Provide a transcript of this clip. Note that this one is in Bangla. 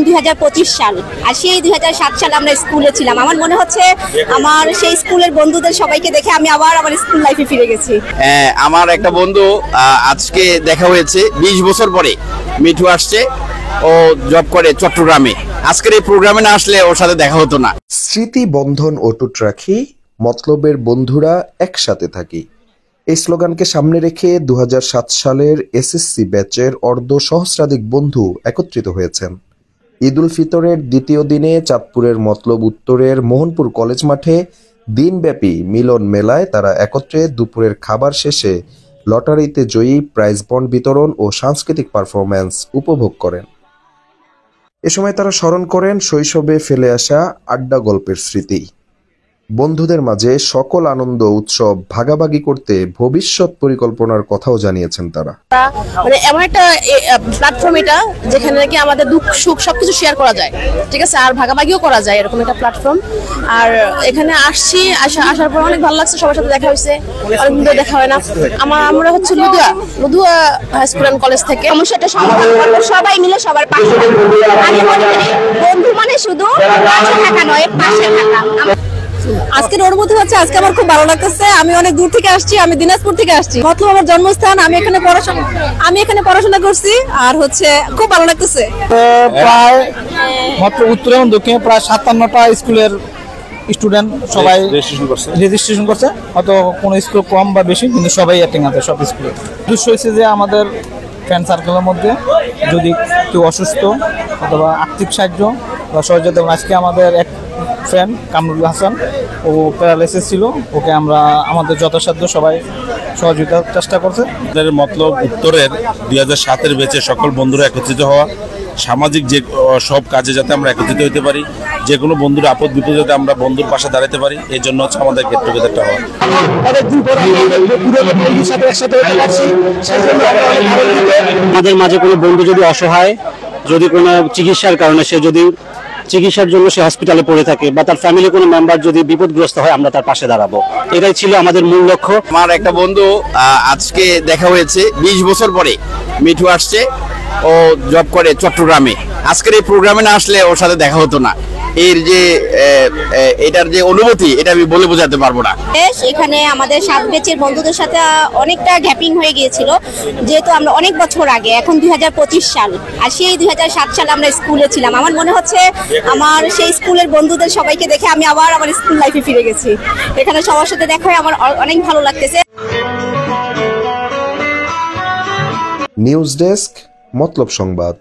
2025 সাল, আর সেই 2007 সালে আমরা স্কুলে ছিলাম। আমার মনে হচ্ছে আমার সেই স্কুলের বন্ধুদের সবাইকে দেখে আমি আবার আমার স্কুল লাইফে ফিরে গেছি। আমার একটা বন্ধু আজকে দেখা হয়েছে 20 বছর পরে। মিঠু আসছে, ও জব করে চট্টগ্রামে। আজকের এই প্রোগ্রামে না আসলে ওর সাথে দেখা হতো না। স্মৃতি বন্ধন অটুট রাখি, মতলবের বন্ধুরা একসাথে থাকি, এই স্লোগানকে সামনে রেখে 2007 সালের এসএসসি ব্যাচের অর্ধ সহস্রাধিক বন্ধু একত্রিত হয়েছেন। ঈদ উল ফিতরের দ্বিতীয় দিনে চাঁদপুরের মতলব উত্তরের মোহনপুর কলেজ মাঠে দিনব্যাপী মিলন মেলায় তারা একত্রে দুপুরের খাবার শেষে লটারিতে জয়ী প্রাইজ বন্ড বিতরণ ও সাংস্কৃতিক পারফরম্যান্স উপভোগ করেন। এ সময় তারা স্মরণ করেন শৈশবে ফেলে আসা আড্ডা গল্পের স্মৃতি। বন্ধুদের মাঝে সকল আনন্দ উৎসব ভাগাভাগি করতে ভবিষ্যৎ পরিকল্পনার কথাও জানিয়েছেন তারা। মানে এমন একটা প্ল্যাটফর্ম এটা যেখানে নাকি আমাদের দুঃখ সুখ সবকিছু শেয়ার করা যায়, ঠিক আছে, আর ভাগাভাগিও করা যায়, এরকম একটা প্ল্যাটফর্ম। আর এখানে আসার পর অনেক ভালো লাগছে, সবার সাথে দেখা হয়েছে, অনেকদিন ধরে দেখা হয় না। আমরা হচ্ছে লুদুয়া হাই স্কুল এন্ড কলেজ থেকে সমস্যাটা সমাধান করব, সবাই মিলে সবার পাশে থাকবো। আমি মনে করি বন্ধু মানে শুধু কাছে থাকা নয়, পাশে থাকা। আজকের অনুভূতি হচ্ছে আজকে আমার খুব ভালো লাগতেছে। আমি অনেক দূর থেকে আসছি, আমি দিনাজপুর থেকে আসছি, মতলব আমার জন্মস্থান। আমি এখানে পড়াশোনা করছি, আর হচ্ছে খুব ভালো লাগতেছে। প্রায় মাত্র উত্তর এবং দক্ষিণে প্রায় 57টা স্কুলের স্টুডেন্ট সবাই রেজিস্ট্রেশন করছে। হয়তো কোনো স্কুল কম বা বেশি, কিন্তু সবাই অ্যাটেন্ড আছে সব স্কুলে। উদ্দেশ্য হয়েছে যে আমাদের ফ্রেন্ড সার্কেলের মধ্যে যদি কেউ অসুস্থ অথবা আর্থিক সাহায্য বা সহযোগিতা। আজকে আমাদের এক ফ্রেন্ড কামরুল হাসান, ও প্যারালাইসিস ছিল, ওকে আমরা আমাদের যথাসাধ্য সবাই সহযোগিতার চেষ্টা করছে। আমাদের মতলব উত্তরের 2007-এর ব্যাচে সকল বন্ধুরা একত্রিত হওয়া, সামাজিক যে সব কাজে যাতে আমরা একত্রিত হতে পারি, যে কোনো বন্ধুর আপদ বিপদে যাতে আমরা বন্ধুর পাশে দাঁড়াতে পারি, এই জন্য হচ্ছে আমাদের গেট টুগেদারটা হওয়া। আমাদের মাঝে কোনো বন্ধু যদি অসহায়, যদি কোনো চিকিৎসার কারণে সে যদি চিকিৎসার জন্য সে হসপিটালে পড়ে থাকে, বা তার ফ্যামিলি কোনো মেম্বার যদি বিপদগ্রস্ত হয়, আমরা তার পাশে দাঁড়াবো, এটাই ছিল আমাদের মূল লক্ষ্য। আমার একটা বন্ধু আজকে দেখা হয়েছে 20 বছর পরে। মিঠু আসছে, ও জব করে চট্টগ্রামে। আজকের এই প্রোগ্রামে না আসলে ওর সাথে দেখা হতো না। এর যে এটার যে অনুভূতি, এটা আমি বলে বোঝাতে পারবো না। এখানে আমাদের 7 ব্যাচের বন্ধুদের সাথে অনেকটা গ্যাপিং হয়ে গিয়েছিল, যেহেতু আমরা অনেক বছর আগে, এখন 2025 সাল, আর সেই 2007 সালে আমরা স্কুলে ছিলাম। আমার মনে হচ্ছে আমার সেই স্কুলের বন্ধুদের সবাইকে দেখে আমি আবার আমার স্কুল লাইফে ফিরে গেছি। এখানে সবার সাথে দেখা হয়ে আমার অনেক ভালো লাগতেছে। নিউজ ডেস্ক, মতলব সংবাদ।